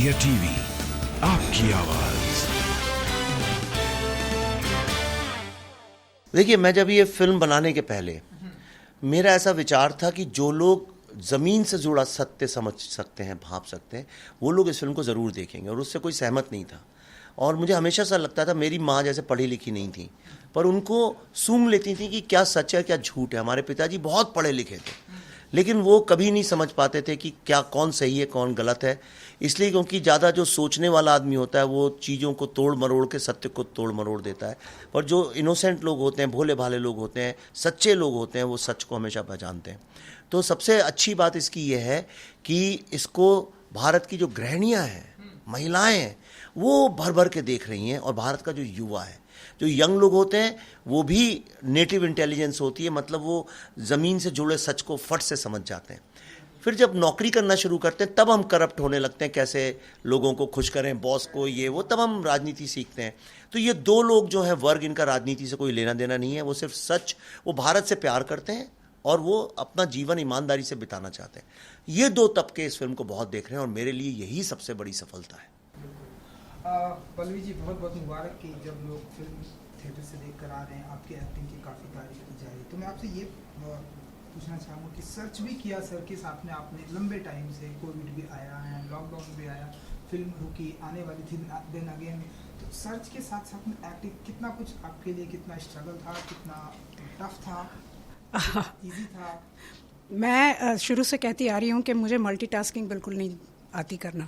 India TV, आपकी आवाज। देखिए, मैं जब ये फिल्म बनाने के पहले मेरा ऐसा विचार था कि जो लोग ज़मीन से जुड़ा सत्य समझ सकते हैं, भांप सकते हैं, वो लोग इस फिल्म को ज़रूर देखेंगे, और उससे कोई सहमत नहीं था। और मुझे हमेशा सा लगता था, मेरी माँ जैसे पढ़ी लिखी नहीं थी, पर उनको सूंघ लेती थी कि क्या सच है क्या झूठ है। हमारे पिताजी बहुत पढ़े लिखे थे, लेकिन वो कभी नहीं समझ पाते थे कि क्या कौन सही है कौन गलत है। इसलिए क्योंकि ज़्यादा जो सोचने वाला आदमी होता है वो चीज़ों को तोड़ मरोड़ के सत्य को तोड़ मरोड़ देता है, पर जो इनोसेंट लोग होते हैं, भोले भाले लोग होते हैं, सच्चे लोग होते हैं, वो सच को हमेशा पहचानते हैं। तो सबसे अच्छी बात इसकी ये है कि इसको भारत की जो गृहिणियाँ हैं, महिलाएँ हैं, वो भर भर के देख रही हैं, और भारत का जो युवा है, जो यंग लोग होते हैं, वो भी नेटिव इंटेलिजेंस होती है, मतलब वो ज़मीन से जुड़े सच को फट से समझ जाते हैं। फिर जब नौकरी करना शुरू करते हैं तब हम करप्ट होने लगते हैं, कैसे लोगों को खुश करें, बॉस को, ये वो, तब हम राजनीति सीखते हैं। तो ये दो लोग जो हैं, वर्ग, इनका राजनीति से कोई लेना देना नहीं है। वो सिर्फ सच, वो भारत से प्यार करते हैं और वो अपना जीवन ईमानदारी से बिताना चाहते हैं। ये दो तबके इस फिल्म को बहुत देख रहे हैं, और मेरे लिए यही सबसे बड़ी सफलता है। पल्लवी जी, बहुत बहुत मुबारक कि जब लोग फिल्म थिएटर से देख कर आ रहे हैं, आपकी एक्टिंग की काफ़ी तारीफ की जा रही है। तो मैं आपसे ये पूछना चाहूँगा कि सर्च भी किया सर के साथ में आपने लंबे टाइम से, कोविड भी आया है, लॉकडाउन भी आया, फिल्म रुकी, आने वाली थी देन अगेन, तो सर्च के साथ साथ में एक्टिंग कितना कुछ आपके लिए, कितना स्ट्रगल था, कितना टफ था, इजी था? मैं शुरू से कहती आ रही हूँ कि मुझे मल्टीटास्किंग बिल्कुल नहीं आती करना।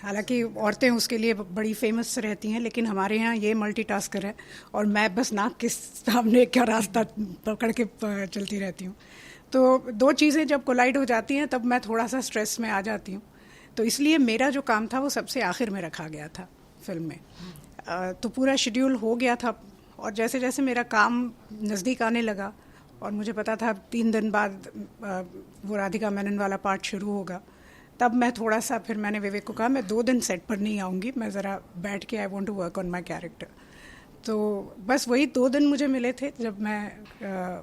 हालांकि औरतें उसके लिए बड़ी फेमस रहती हैं, लेकिन हमारे यहाँ ये मल्टीटास्कर है, और मैं बस नाक के सामने क्या रास्ता पकड़ के चलती रहती हूँ। तो दो चीज़ें जब कोलाइड हो जाती हैं तब मैं थोड़ा सा स्ट्रेस में आ जाती हूँ। तो इसलिए मेरा जो काम था वो सबसे आखिर में रखा गया था फिल्म में। तो पूरा शेड्यूल हो गया था, और जैसे जैसे मेरा काम नज़दीक आने लगा और मुझे पता था 3 दिन बाद वो राधिका मेनन वाला पार्ट शुरू होगा, तब मैं थोड़ा सा, फिर मैंने विवेक को कहा मैं 2 दिन सेट पर नहीं आऊँगी, मैं ज़रा बैठ के I want to work on my character. तो बस वही 2 दिन मुझे मिले थे जब मैं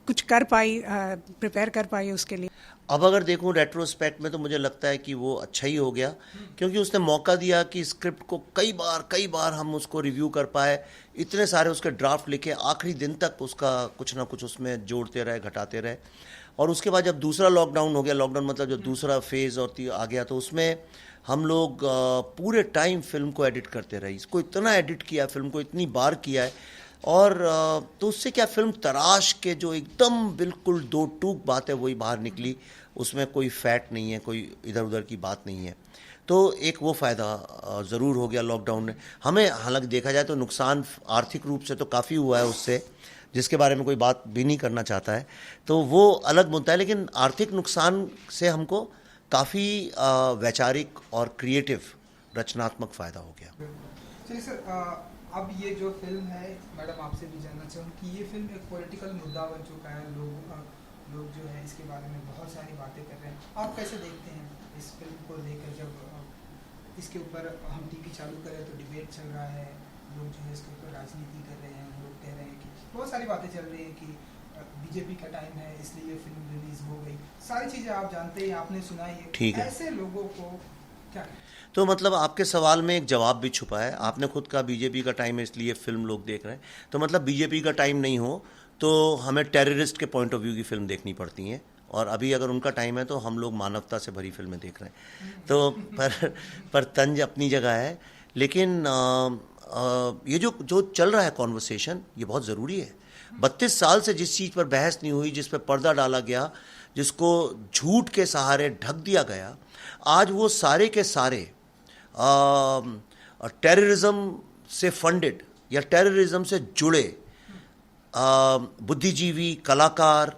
कुछ कर पाई, प्रिपेयर कर पाई उसके लिए। अब अगर देखूं रेट्रोस्पेक्ट में, तो मुझे लगता है कि वो अच्छा ही हो गया, क्योंकि उसने मौका दिया कि स्क्रिप्ट को कई बार हम उसको रिव्यू कर पाए। इतने सारे उसके ड्राफ्ट लिखे, आखिरी दिन तक उसका कुछ ना कुछ उसमें जोड़ते रहे, घटाते रहे। और उसके बाद जब दूसरा लॉकडाउन हो गया, लॉकडाउन मतलब जो दूसरा फेज़ और आ गया, तो उसमें हम लोग पूरे टाइम फिल्म को एडिट करते रहे। इसको इतना एडिट किया, फिल्म को इतनी बार किया है, और तो उससे क्या, फिल्म तराश के जो एकदम बिल्कुल दो टूक बात है वही बाहर निकली। उसमें कोई फैट नहीं है, कोई इधर उधर की बात नहीं है। तो एक वो फ़ायदा ज़रूर हो गया लॉकडाउन ने हमें। हालांकि देखा जाए तो नुकसान आर्थिक रूप से तो काफ़ी हुआ है उससे, जिसके बारे में कोई बात भी नहीं करना चाहता है, तो वो अलग मुद्दा है। लेकिन आर्थिक नुकसान से हमको काफ़ी वैचारिक और क्रिएटिव रचनात्मक फ़ायदा हो गया। चलिए सर, अब ये जो फिल्म है, मैडम आपसे भी जानना चाहूँ कि ये फिल्म एक पॉलिटिकल मुद्दा बन चुका है, लोग जो है इसके बारे में बहुत सारी बातें कर रहे हैं। आप कैसे देखते हैं इस फिल्म को लेकर? जब इसके ऊपर हम टीवी चालू करें तो डिबेट चल रहा है, लोग जो है इसके ऊपर राजनीति कर रहे हैं, लोग कह रहे हैं कि बहुत सारी बातें चल रही हैं कि बीजेपी का टाइम है इसलिए ये फिल्म रिलीज हो गई। सारी चीज़ें आप जानते हैं, आपने सुना ही है। ठीक है, ऐसे लोगों को क्या? तो मतलब आपके सवाल में एक जवाब भी छुपा है। आपने खुद कहा बीजेपी का टाइम है इसलिए फिल्म लोग देख रहे हैं, तो मतलब बीजेपी का टाइम नहीं हो तो हमें टेररिस्ट के पॉइंट ऑफ व्यू की फिल्म देखनी पड़ती है, और अभी अगर उनका टाइम है तो हम लोग मानवता से भरी फिल्में देख रहे हैं। तो पर तंज अपनी जगह है, लेकिन ये जो चल रहा है कॉन्वर्सेशन, ये बहुत ज़रूरी है। 32 साल से जिस चीज़ पर बहस नहीं हुई, जिस पर पर्दा डाला गया, जिसको झूठ के सहारे ढक दिया गया, आज वो सारे के सारे टेररिज्म से फंडेड या टेररिज्म से जुड़े बुद्धिजीवी, कलाकार,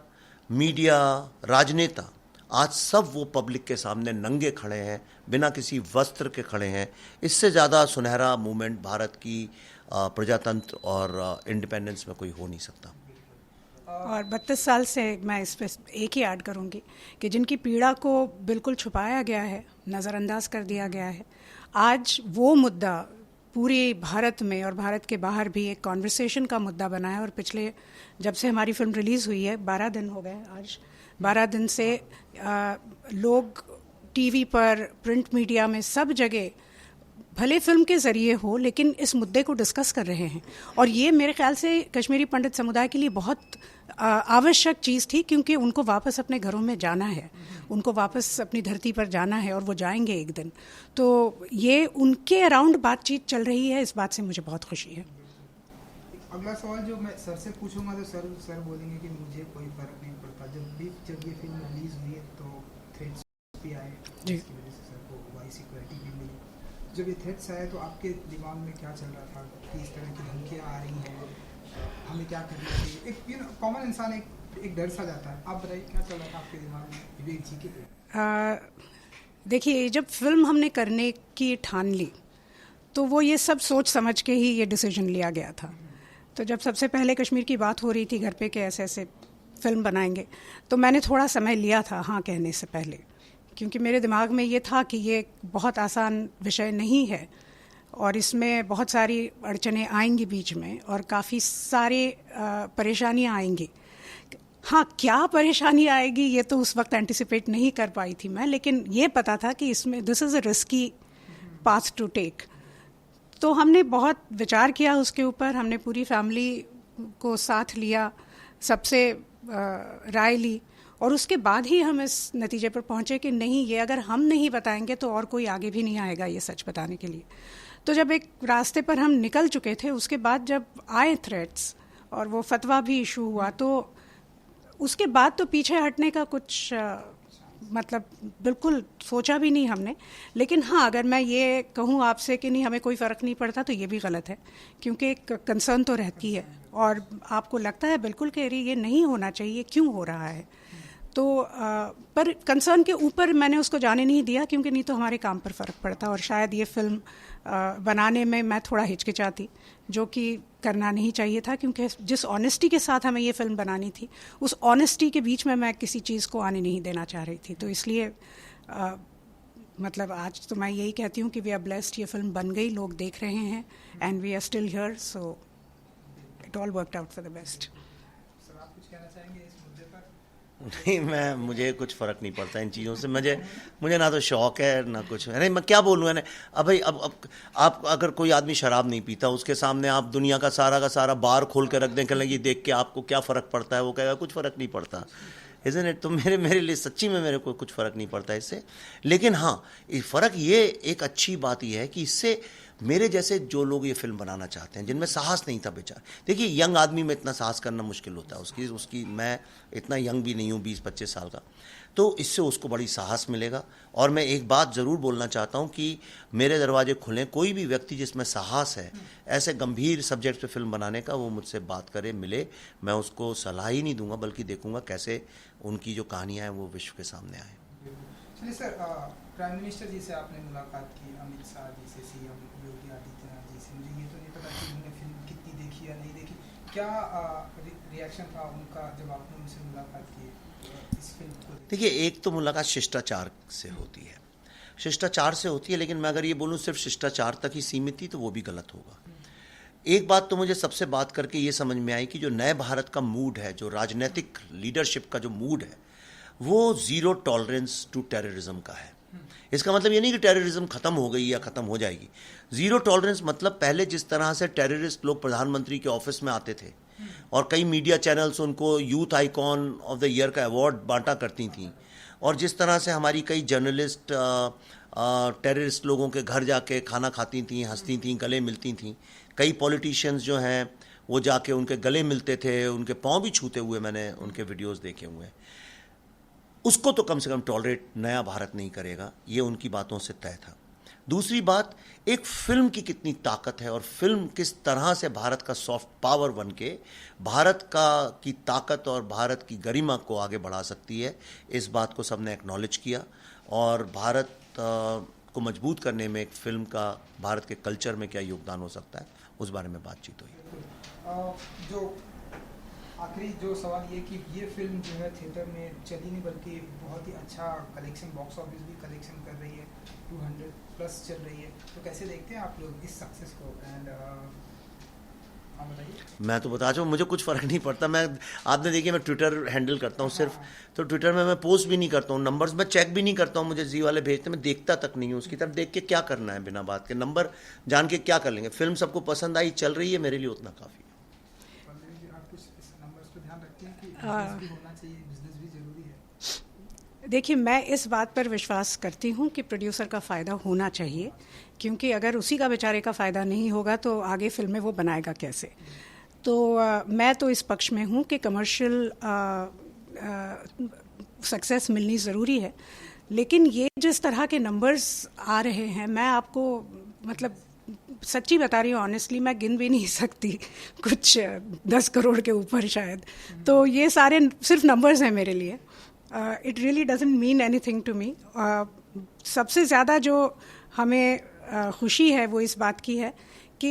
मीडिया, राजनेता, आज सब वो पब्लिक के सामने नंगे खड़े हैं, बिना किसी वस्त्र के खड़े हैं। इससे ज़्यादा सुनहरा मूवमेंट भारत की प्रजातंत्र और इंडिपेंडेंस में कोई हो नहीं सकता। और 32 साल से मैं इस पर एक ही ऐड करूंगी कि जिनकी पीड़ा को बिल्कुल छुपाया गया है, नज़रअंदाज कर दिया गया है, आज वो मुद्दा पूरे भारत में और भारत के बाहर भी एक कॉन्वर्सेशन का मुद्दा बना है। और पिछले, जब से हमारी फिल्म रिलीज़ हुई है, 12 दिन हो गए आज, 12 दिन से लोग टीवी पर, प्रिंट मीडिया में, सब जगह भले फिल्म के ज़रिए हो लेकिन इस मुद्दे को डिस्कस कर रहे हैं। और ये मेरे ख्याल से कश्मीरी पंडित समुदाय के लिए बहुत आवश्यक चीज़ थी, क्योंकि उनको वापस अपने घरों में जाना है, उनको वापस अपनी धरती पर जाना है और वो जाएंगे एक दिन। तो ये उनके अराउंड बातचीत चल रही है, इस बात से मुझे बहुत खुशी है। अगला सवाल जो मैं सर से पूछूंगा तो सर बोलेंगे कि मुझे कोई फ़र्क नहीं पड़ता। जब ये फिल्म रिलीज़ हुई है तो थ्रेड्स भी आए, जिसकी वजह से सर को वाई सिक्योरिटी भी मिली। जब ये थ्रेड्स आए तो आपके दिमाग में क्या चल रहा था कि इस तरह की धमकियाँ आ रही हैं, हमें क्या करना चाहिए? एक कॉमन इंसान एक डर सा जाता है। आप बताइए क्या चल रहा था आपके दिमाग में विवेक जी के? देखिए, जब फिल्म हमने करने की ठान ली तो वो ये सब सोच समझ के ही ये डिसीजन लिया गया था। तो जब सबसे पहले कश्मीर की बात हो रही थी घर पे कि ऐसे ऐसे फिल्म बनाएंगे, तो मैंने थोड़ा समय लिया था हाँ कहने से पहले, क्योंकि मेरे दिमाग में ये था कि ये बहुत आसान विषय नहीं है और इसमें बहुत सारी अड़चनें आएंगी बीच में और काफ़ी सारे परेशानियां आएंगी। हाँ, क्या परेशानी आएगी ये तो उस वक्त एंटिसिपेट नहीं कर पाई थी मैं, लेकिन ये पता था कि इसमें this is a risky path to take. तो हमने बहुत विचार किया उसके ऊपर, हमने पूरी फैमिली को साथ लिया, सबसे राय ली और उसके बाद ही हम इस नतीजे पर पहुँचे कि नहीं, ये अगर हम नहीं बताएंगे तो और कोई आगे भी नहीं आएगा ये सच बताने के लिए। तो जब एक रास्ते पर हम निकल चुके थे, उसके बाद जब आए थ्रेट्स और वो फतवा भी इशू हुआ, तो उसके बाद तो पीछे हटने का कुछ मतलब बिल्कुल सोचा भी नहीं हमने। लेकिन हाँ, अगर मैं ये कहूँ आपसे कि नहीं हमें कोई फ़र्क नहीं पड़ता तो ये भी गलत है, क्योंकि एक कंसर्न तो रहती है और आपको लगता है बिल्कुल कि अरे ये नहीं होना चाहिए, क्यों हो रहा है। तो पर कंसर्न के ऊपर मैंने उसको जाने नहीं दिया, क्योंकि नहीं तो हमारे काम पर फ़र्क पड़ता और शायद ये फिल्म बनाने में मैं थोड़ा हिचकिचाती, जो कि करना नहीं चाहिए था, क्योंकि जिस ऑनेस्टी के साथ हमें ये फिल्म बनानी थी उस ऑनेस्टी के बीच में मैं किसी चीज़ को आने नहीं देना चाह रही थी। तो इसलिए मतलब आज तो मैं यही कहती हूँ कि वी आर ब्लेस्ड, ये फिल्म बन गई, लोग देख रहे हैं and we are still here, so it all worked out for the best. Sir आप कुछ कहना चाहेंगे इस मुद्दे पर? नहीं, मुझे कुछ फ़र्क नहीं पड़ता इन चीज़ों से। मुझे ना तो शौक़ है ना कुछ। अरे मैं क्या बोलूँ है। अब भाई अब आप अगर कोई आदमी शराब नहीं पीता, उसके सामने आप दुनिया का सारा बार खोल के रख दें, कहें लगी देख के आपको क्या फ़र्क पड़ता है, वो कहेगा कुछ फ़र्क नहीं पड़ता, इज़न्ट इट। तो मेरे लिए सच्ची में मेरे को कुछ फ़र्क नहीं पड़ता इससे। लेकिन हाँ, फ़र्क ये एक अच्छी बात ये है कि इससे मेरे जैसे जो लोग ये फिल्म बनाना चाहते हैं, जिनमें साहस नहीं था बेचारा, देखिए यंग आदमी में इतना साहस करना मुश्किल होता है, उसकी मैं इतना यंग भी नहीं हूँ, 20-25 साल का, तो इससे उसको बड़ी साहस मिलेगा। और मैं एक बात ज़रूर बोलना चाहता हूँ कि मेरे दरवाजे खुले, कोई भी व्यक्ति जिसमें साहस है ऐसे गंभीर सब्जेक्ट पे फिल्म बनाने का, वो मुझसे बात करे, मिले। मैं उसको सलाह ही नहीं दूंगा, बल्कि देखूंगा कैसे उनकी जो कहानियाँ हैं वो विश्व के सामने आए। चलिए सर, प्राइम मिनिस्टर जी से आपने मुलाकात की, अमित शाह जी से, सीएम योगी आदित्यनाथ जी से। मुझे ये तो नहीं पता कि उन्होंने फिल्म कितनी देखी या नहीं देखी, क्या रिएक्शन था उनका जब आपने उनसे मुलाकात की इस फिल्म को? देखिए, एक तो मुलाकात शिष्टाचार से होती है, लेकिन मैं अगर ये बोलूँ सिर्फ शिष्टाचार तक ही सीमित थी तो वो भी गलत होगा। एक बात तो मुझे सबसे बात करके ये समझ में आई कि जो नए भारत का मूड है, जो राजनीतिक लीडरशिप का जो मूड है, वो ज़ीरो टॉलरेंस टू टेररिज्म का है। इसका मतलब ये नहीं कि टेररिज्म ख़त्म हो गई या ख़त्म हो जाएगी। ज़ीरो टॉलरेंस मतलब पहले जिस तरह से टेररिस्ट लोग प्रधानमंत्री के ऑफिस में आते थे और कई मीडिया चैनल्स उनको youth icon of the year का अवार्ड बांटा करती थी, और जिस तरह से हमारी कई जर्नलिस्ट टेररिस्ट लोगों के घर जाके खाना खाती थी, हंसती थी, गले मिलती थी, कई पॉलिटिशियंस जो हैं वो जाके उनके गले मिलते थे, उनके पाँव भी छूते हुए मैंने उनके वीडियोज़ देखे हुए हैं। उसको तो कम से कम टॉलरेट नया भारत नहीं करेगा, ये उनकी बातों से तय था। दूसरी बात, एक फिल्म की कितनी ताकत है और फिल्म किस तरह से भारत का सॉफ्ट पावर बन के भारत की ताकत और भारत की गरिमा को आगे बढ़ा सकती है, इस बात को सबने एक्नॉलेज किया। और भारत को मजबूत करने में एक फिल्म का भारत के कल्चर में क्या योगदान हो सकता है, उस बारे में बातचीत हुई। जो आखिरी जो सवाल ये कि ये फिल्म जो है थिएटर में चली नहीं, बल्कि बहुत ही अच्छा कलेक्शन, बॉक्स ऑफिस भी कलेक्शन कर रही है, 200 प्लस चल रही है, तो कैसे देखते हैं आप लोग इस सक्सेस को? एंड आप बताइए। मैं तो बता चाहूँ, मुझे कुछ फ़र्क नहीं पड़ता। आपने देखिए मैं ट्विटर हैंडल करता हूँ सिर्फ, तो ट्विटर में मैं पोस्ट भी नहीं करता हूँ, नंबर्स मैं चेक भी नहीं करता हूँ, मुझे जी वाले भेजते, मैं देखता तक नहीं हूँ उसकी तरफ। देख के क्या करना है, बिना बात के नंबर जान के क्या कर लेंगे। फिल्म सबको पसंद आई, चल रही है, मेरे लिए उतना काफ़ी है। पल्लवी जी, आप कुछ इस नंबर्स पे ध्यान रखते हैं कि बिजनेस भी होना चाहिए, बिजनेस भी जरूरी है? देखिए, मैं इस बात पर विश्वास करती हूँ कि प्रोड्यूसर का फ़ायदा होना चाहिए, क्योंकि अगर उसी का बेचारे का फ़ायदा नहीं होगा तो आगे फिल्में वो बनाएगा कैसे। तो मैं तो इस पक्ष में हूँ कि कमर्शियल सक्सेस मिलनी ज़रूरी है, लेकिन ये जिस तरह के नंबर्स आ रहे हैं, मैं आपको मतलब सच्ची बता रही हूँ, ऑनेस्टली मैं गिन भी नहीं सकती, कुछ 10 करोड़ के ऊपर शायद। तो ये सारे सिर्फ नंबर्स हैं मेरे लिए। It really doesn't mean anything to me. सबसे ज़्यादा जो हमें खुशी है वो इस बात की है कि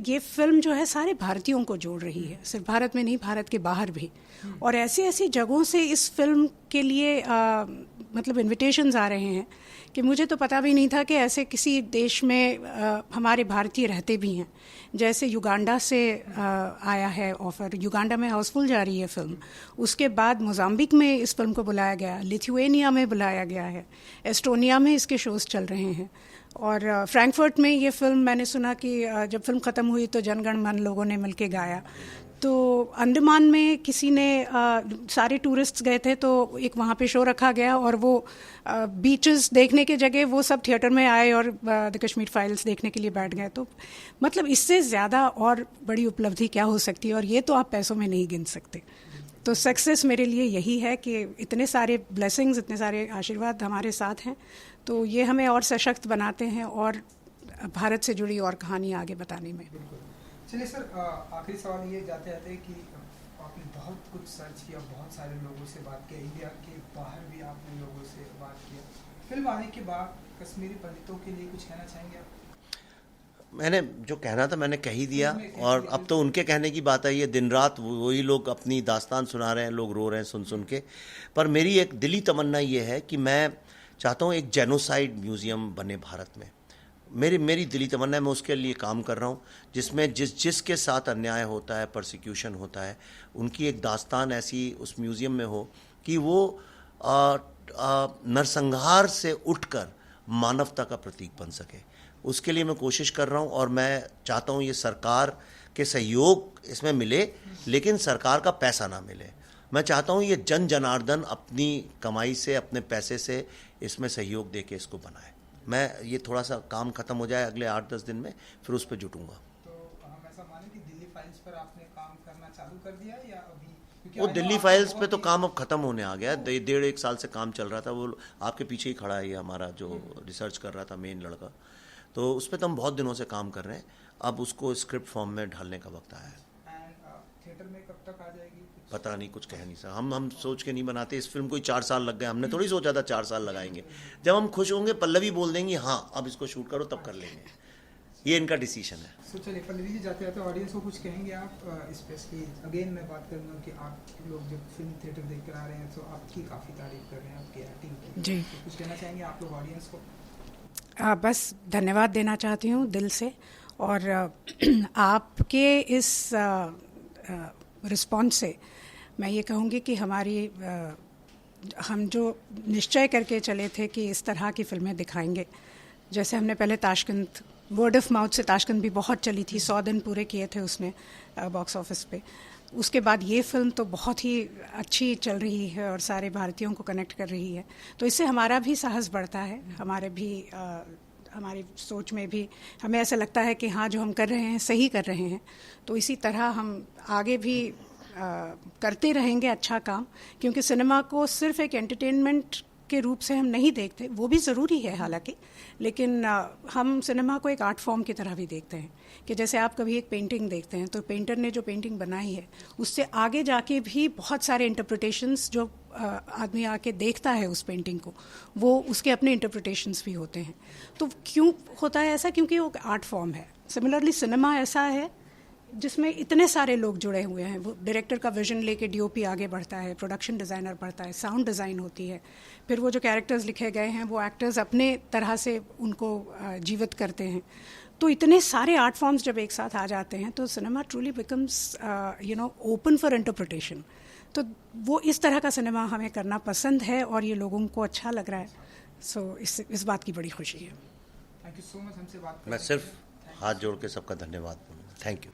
ये फिल्म जो है सारे भारतीयों को जोड़ रही है, सिर्फ भारत में नहीं, भारत के बाहर भी। और ऐसी ऐसी जगहों से इस फिल्म के लिए मतलब इनविटेशंस आ रहे हैं कि मुझे तो पता भी नहीं था कि ऐसे किसी देश में हमारे भारतीय रहते भी हैं। जैसे युगांडा से आया है ऑफ़र, युगांडा में हाउसफुल जा रही है फिल्म। उसके बाद मोज़ाम्बिक में इस फिल्म को बुलाया गया, लिथुआनिया में बुलाया गया है, एस्टोनिया में इसके शोज़ चल रहे हैं। और फ्रैंकफर्ट में ये फिल्म, मैंने सुना कि जब फिल्म ख़त्म हुई तो जनगण मन लोगों ने मिलके गाया। तो अंडमान में किसी ने सारे टूरिस्ट्स गए थे तो एक वहाँ पे शो रखा गया, और वो बीचेस देखने के जगह वो सब थिएटर में आए और द कश्मीर फाइल्स देखने के लिए बैठ गए। तो मतलब इससे ज़्यादा और बड़ी उपलब्धि क्या हो सकती है, और ये तो आप पैसों में नहीं गिन सकते। तो सक्सेस मेरे लिए यही है कि इतने सारे ब्लेसिंग्स, इतने सारे आशीर्वाद हमारे साथ हैं, तो ये हमें और सशक्त बनाते हैं और भारत से जुड़ी और कहानी आगे बताने में। चलिए सर, आखिरी सवाल ये जाते जाते कि आपने बहुत कुछ सर्च किया, बहुत सारे लोगों से बात किया, इंडिया के बाहर भी आपने लोगों से बात किया। फिल्म आने के बाद कश्मीरी पंडितों के लिए कुछ कहना चाहेंगे आप? मैंने जो कहना था मैंने कह ही दिया, और अब तो उनके कहने की बात आई है। दिन रात वही लोग अपनी दास्तान सुना रहे हैं, लोग रो रहे हैं सुन सुन के। पर मेरी एक दिली तमन्ना ये है कि मैं चाहता हूँ एक जेनोसाइड म्यूज़ियम बने भारत में। मेरी दिली तमन्ना है, मैं उसके लिए काम कर रहा हूँ, जिसमें जिसके साथ अन्याय होता है, परसिक्यूशन होता है, उनकी एक दास्तान ऐसी उस म्यूज़ियम में हो कि वो नरसंहार से उठकर मानवता का प्रतीक बन सके। उसके लिए मैं कोशिश कर रहा हूँ, और मैं चाहता हूँ ये सरकार के सहयोग इसमें मिले, लेकिन सरकार का पैसा ना मिले। मैं चाहता हूँ ये जन जनार्दन अपनी कमाई से, अपने पैसे से इसमें सहयोग दे के इसको बनाए। मैं ये थोड़ा सा काम खत्म हो जाए अगले 8-10 दिन में, फिर उस पर जुटूंगा। तो हम ऐसा माने कि दिल्ली फाइल्स पर आपने काम करना चालू कर दिया या अभी? वो दिल्ली फाइल्स पे तो काम अब खत्म होने आ गया। 1.5 साल से काम चल रहा था। वो आपके पीछे ही खड़ा है ये हमारा जो रिसर्च कर रहा था मेन लड़का, तो उस पर तो हम बहुत दिनों से काम कर रहे हैं। अब उसको स्क्रिप्ट फॉर्म में ढालने का वक्त आया है। थिएटर में कब तक आ जाएगी? पता नहीं, कुछ कह नहीं सकता। हम सोच के नहीं बनाते। इस फिल्म को 4 साल लग गए, हमने थोड़ी सोचा था 4 साल लगाएंगे। जब हम खुश होंगे, पल्लवी बोल देंगी हाँ अब इसको शूट करो, तब कर लेंगे। ये इनका डिसीजन है। सो चलिए पल्लवी जी, जाते जाते ऑडियंस को कुछ कहेंगे आप? स्पेशली अगेन मैं बात करूँगा कि आप लोग जब फिल्म थिएटर देख कर आ रहे हैं तो आपकी काफ़ी तारीफ कर रहे हैं, आपकी एक्टिंग की। जी, तो कुछ कहना चाहेंगे आप लोग ऑडियंस को? बस धन्यवाद देना चाहती हूँ दिल से, और आपके इस रिस्पॉन्स से मैं ये कहूँगी कि हम जो निश्चय करके चले थे कि इस तरह की फिल्में दिखाएंगे, जैसे हमने पहले ताशकंद, वर्ड ऑफ माउथ से ताशकंद भी बहुत चली थी, 100 दिन पूरे किए थे उसने बॉक्स ऑफिस पे। उसके बाद ये फिल्म तो बहुत ही अच्छी चल रही है और सारे भारतीयों को कनेक्ट कर रही है। तो इससे हमारा भी साहस बढ़ता है, हमारी सोच में भी हमें ऐसा लगता है कि हाँ, जो हम कर रहे हैं सही कर रहे हैं। तो इसी तरह हम आगे भी करते रहेंगे अच्छा काम, क्योंकि सिनेमा को सिर्फ एक एंटरटेनमेंट के रूप से हम नहीं देखते, वो भी ज़रूरी है हालांकि, लेकिन हम सिनेमा को एक आर्ट फॉर्म की तरह भी देखते हैं। कि जैसे आप कभी एक पेंटिंग देखते हैं तो पेंटर ने जो पेंटिंग बनाई है उससे आगे जाके भी बहुत सारे इंटरप्रिटेशंस, जो आदमी आके देखता है उस पेंटिंग को, वो उसके अपने इंटरप्रिटेशंस भी होते हैं। तो क्यों होता है ऐसा? क्योंकि वो आर्ट फॉर्म है। सिमिलरली सिनेमा ऐसा है जिसमें इतने सारे लोग जुड़े हुए हैं। वो डायरेक्टर का विजन लेके डीओपी आगे बढ़ता है, प्रोडक्शन डिज़ाइनर बढ़ता है, साउंड डिज़ाइन होती है, फिर वो जो कैरेक्टर्स लिखे गए हैं वो एक्टर्स अपने तरह से उनको जीवित करते हैं। तो इतने सारे आर्ट फॉर्म्स जब एक साथ आ जाते हैं तो cinema truly becomes open for interpretation. तो वो इस तरह का सिनेमा हमें करना पसंद है और ये लोगों को अच्छा लग रहा है। सो इस बात की बड़ी खुशी है। थैंक यू सो मच हमसे बात मैं सिर्फ हाथ जोड़ के सबका धन्यवाद बोलूँगा। Thank you.